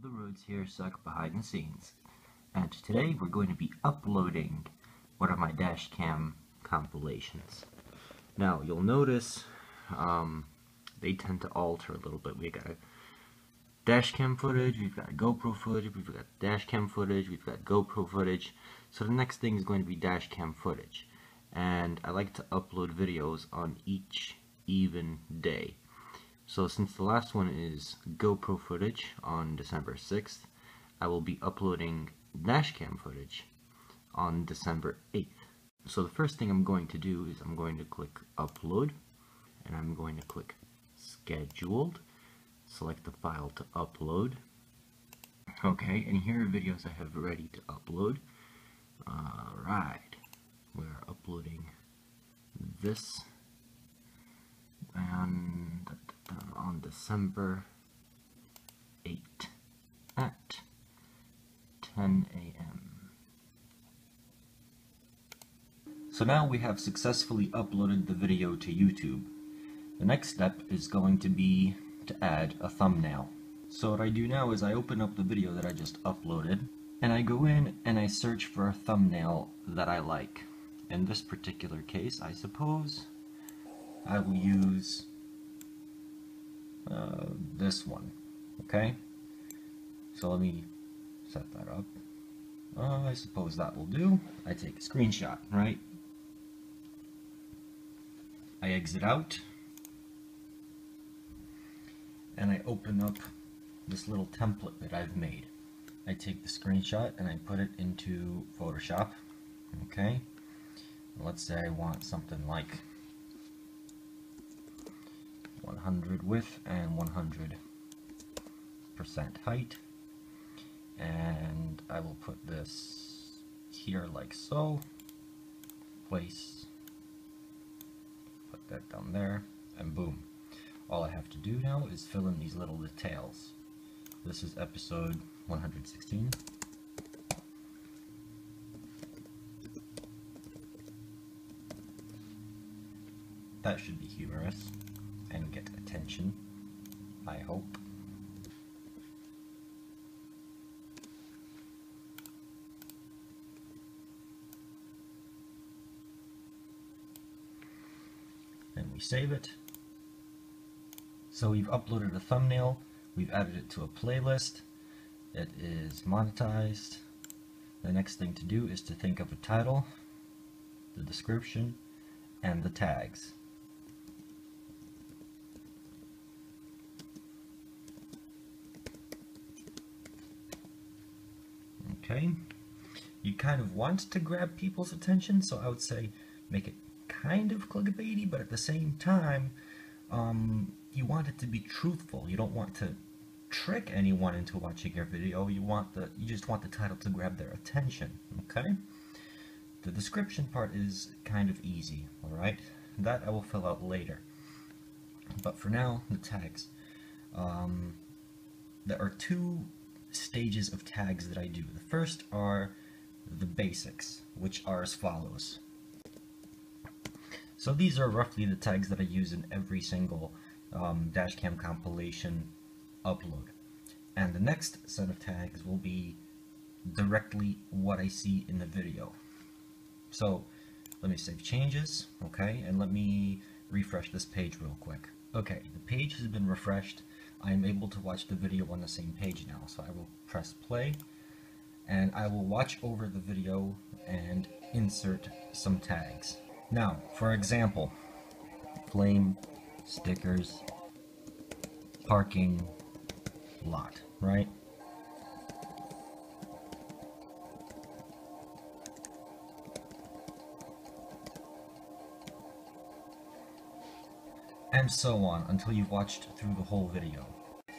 The roads here suck behind the scenes, and today we're going to be uploading one of my dash cam compilations. Now you'll notice they tend to alter a little bit. We got dash cam footage, we've got GoPro footage, we've got dash cam footage, we've got GoPro footage. So the next thing is going to be dash cam footage, and I like to upload videos on each even day. So since the last one is GoPro footage on December 6th, I will be uploading dashcam footage on December 8th. So the first thing I'm going to do is I'm going to click upload, and I'm going to click scheduled, select the file to upload. Okay, and here are videos I have ready to upload. Alright, we're uploading this and on December 8 at 10 a.m. So now we have successfully uploaded the video to YouTube. The next step is going to be to add a thumbnail. So what I do now is I open up the video that I just uploaded, and I go in and I search for a thumbnail that I like. In this particular case, I suppose I will use this one. Okay, so let me set that up. I suppose that will do. I take a screenshot, right? I exit out, and I open up this little template that I've made. I take the screenshot and I put it into Photoshop. Okay, let's say I want something like 100 width and 100% height, and I will put this here like so, place, put that down there, and boom. All I have to do now is fill in these little details. This is episode 116. That should be humorous and get attention, I hope. And we save it. So we've uploaded a thumbnail, we've added it to a playlist, it is monetized. The next thing to do is to think of a title, the description, and the tags. Okay, you kind of want to grab people's attention, so I would say make it kind of clickbaity, but at the same time, you want it to be truthful. You don't want to trick anyone into watching your video. You just want the title to grab their attention. Okay, the description part is kind of easy. All right, that I will fill out later. But for now, the tags. There are two stages of tags that I do. The first are the basics, which are as follows. So these are roughly the tags that I use in every single dashcam compilation upload. And the next set of tags will be directly what I see in the video. So let me save changes, okay, and let me refresh this page real quick. Okay, the page has been refreshed. I am able to watch the video on the same page now, so I will press play, and I will watch over the video and insert some tags. Now, for example, flame, stickers, parking lot, right? And so on until you've watched through the whole video.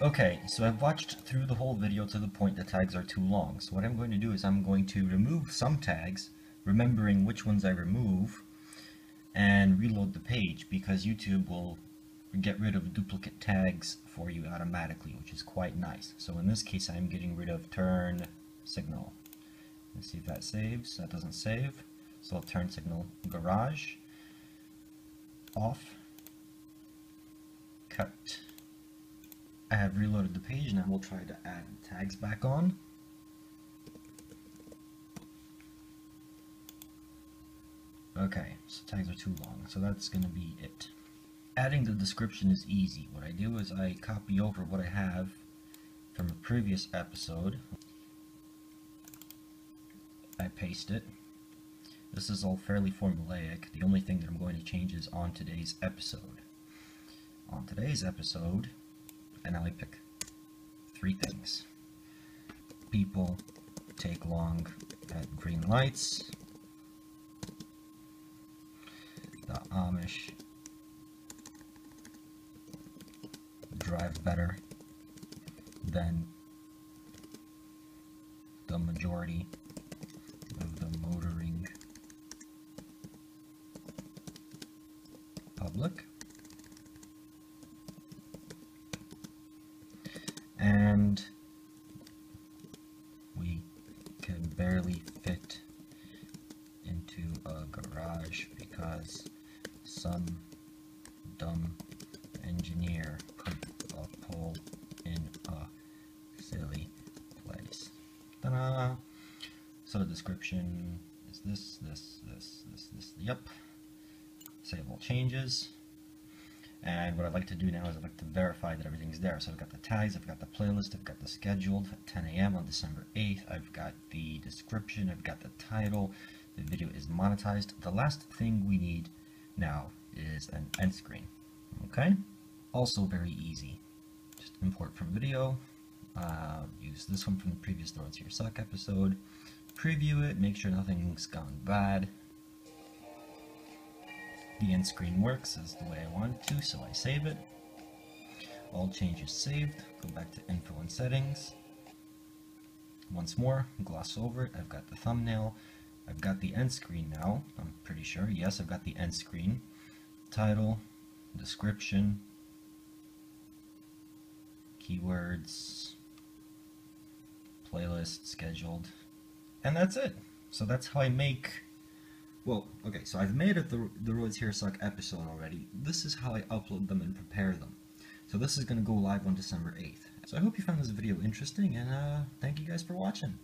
Okay, so I've watched through the whole video to the point the tags are too long. So what I'm going to do is I'm going to remove some tags, remembering which ones I remove, and reload the page, because YouTube will get rid of duplicate tags for you automatically, which is quite nice. So in this case, I'm getting rid of turn signal. Let's see if that saves. That doesn't save. So I'll turn signal garage off, cut I have reloaded the page, and I will try to add tags back on. Okay, so tags are too long, so that's going to be it. Adding the description is easy. What I do is I copy over what I have from a previous episode. I paste it. This is all fairly formulaic. The only thing that I'm going to change is on today's episode. On today's episode, and now I pick 3 things. People take long at green lights. The Amish drive better than the majority of the motoring public. And we can barely fit into a garage because some dumb engineer put a pole in a silly place. Ta-da! So the description is this. Yep. Save all changes. And what I'd like to do now is I'd like to verify that everything's there. So I've got the tags, I've got the playlist, I've got the scheduled at 10 a.m. on December 8th, I've got the description, I've got the title, the video is monetized. The last thing we need now is an end screen. Okay? Also very easy. Just import from video, use this one from the previous Throw It to Your Suck episode, preview it, make sure nothing's gone bad. The end screen works as the way I want it to, so I save it. All changes saved. Go back to info and settings. Once more, gloss over it. I've got the thumbnail. I've got the end screen now, I'm pretty sure. Yes, I've got the end screen. Title, description, keywords, playlist, scheduled, and that's it. So that's how I make. Well, okay, so I've made the Roads Here Suck episode already. This is how I upload them and prepare them. So this is going to go live on December 8th. So I hope you found this video interesting, and thank you guys for watching.